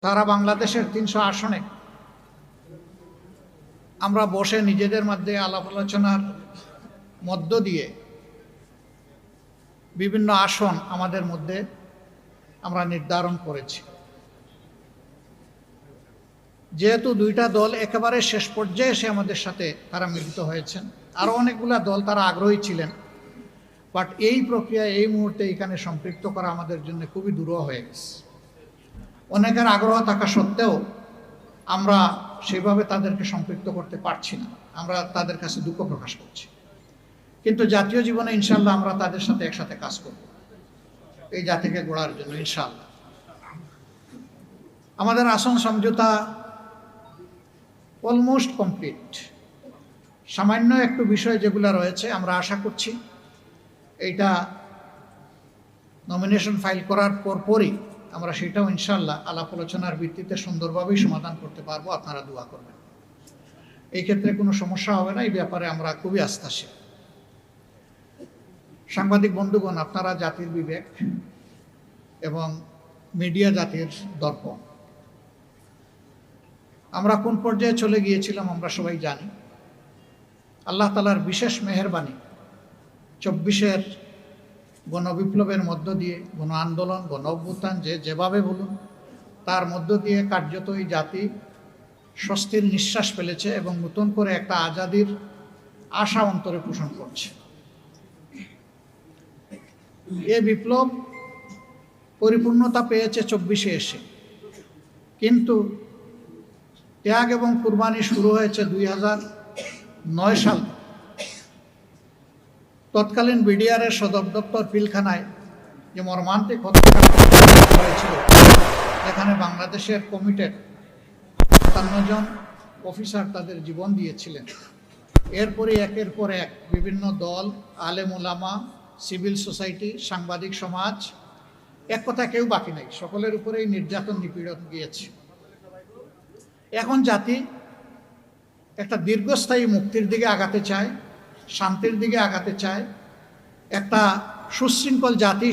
সারা বাংলাদেশের ৩০০ আসনে আমরা বসে নিজেদের মধ্যে আলাপ আলোচনার মধ্য দিয়ে বিভিন্ন আসন আমাদের মধ্যে আমরা নির্ধারণ করেছি। যেহেতু দুইটা দল একেবারে শেষ পর্যায়ে এসে আমাদের সাথে তারা মিলিত হয়েছেন, আরও অনেকগুলা দল তারা আগ্রহী ছিলেন, বাট এই প্রক্রিয়া এই মুহূর্তে এখানে সম্পৃক্ত করা আমাদের জন্য খুবই দুরূহ হয়ে গেছে। অনেকের আগ্রহ থাকা সত্ত্বেও আমরা সেভাবে তাদেরকে সম্পৃক্ত করতে পারছি না। আমরা তাদের কাছে দুঃখ প্রকাশ করছি, কিন্তু জাতীয় জীবনে ইনশাল্লাহ আমরা তাদের সাথে একসাথে কাজ করব এই জাতিকে গড়ার জন্য ইনশাল্লাহ। আমাদের আসন সমঝোতা অলমোস্ট কমপ্লিট। সামান্য একটু বিষয় যেগুলো রয়েছে আমরা আশা করছি এইটা নমিনেশন ফাইল করার পরই আমরা সেটাও ইনশাল্লাহ আলাপ আলোচনার ভিত্তিতে সুন্দরভাবেই সমাধান করতে পারবো। আপনারা দোয়া করবেন, এই ক্ষেত্রে কোনো সমস্যা হবে না। এই ব্যাপারে আমরা খুবই আস্থাশীল। সাংবাদিক বন্ধুগণ, আপনারা জাতির বিবেক এবং মিডিয়া জাতির দর্পণ। আমরা কোন পর্যায়ে চলে গিয়েছিলাম আমরা সবাই জানি। আল্লাহ তাআলার বিশেষ মেহেরবানি ২৪-এর গণবিপ্লবের মধ্য দিয়ে, গণ আন্দোলন, গণ অভ্যুত্থান যেভাবে বলুন, তার মধ্য দিয়ে কার্যত এই জাতি স্বস্তির নিঃশ্বাস ফেলেছে এবং নতুন করে একটা আজাদির আশা অন্তরে পোষণ করছে। এ বিপ্লব পরিপূর্ণতা পেয়েছে ২৪-এ এসে, কিন্তু ত্যাগ এবং কুরবানি শুরু হয়েছে ২০০৯ সাল। তৎকালীন বিডিআরের সদর দপ্তর পিলখানায় যে মর্মান্তিক হত্যাকাণ্ড হয়েছিল, যেখানে বাংলাদেশের কমিটেড ৫৭ জন অফিসার তাদের জীবন দিয়েছিলেন। এরপরই একের পর এক বিভিন্ন দল, আলেম ওলামা, সিভিল সোসাইটি, সাংবাদিক সমাজ, এক কথা কেউ বাকি নাই, সকলের উপরেই নির্যাতন নিপীড়ন গিয়েছে। এখন জাতি একটা দীর্ঘস্থায়ী মুক্তির দিকে আগাতে চায়, শান্তির দিকে আগাতে চায়, একটা সুশৃঙ্খল জাতি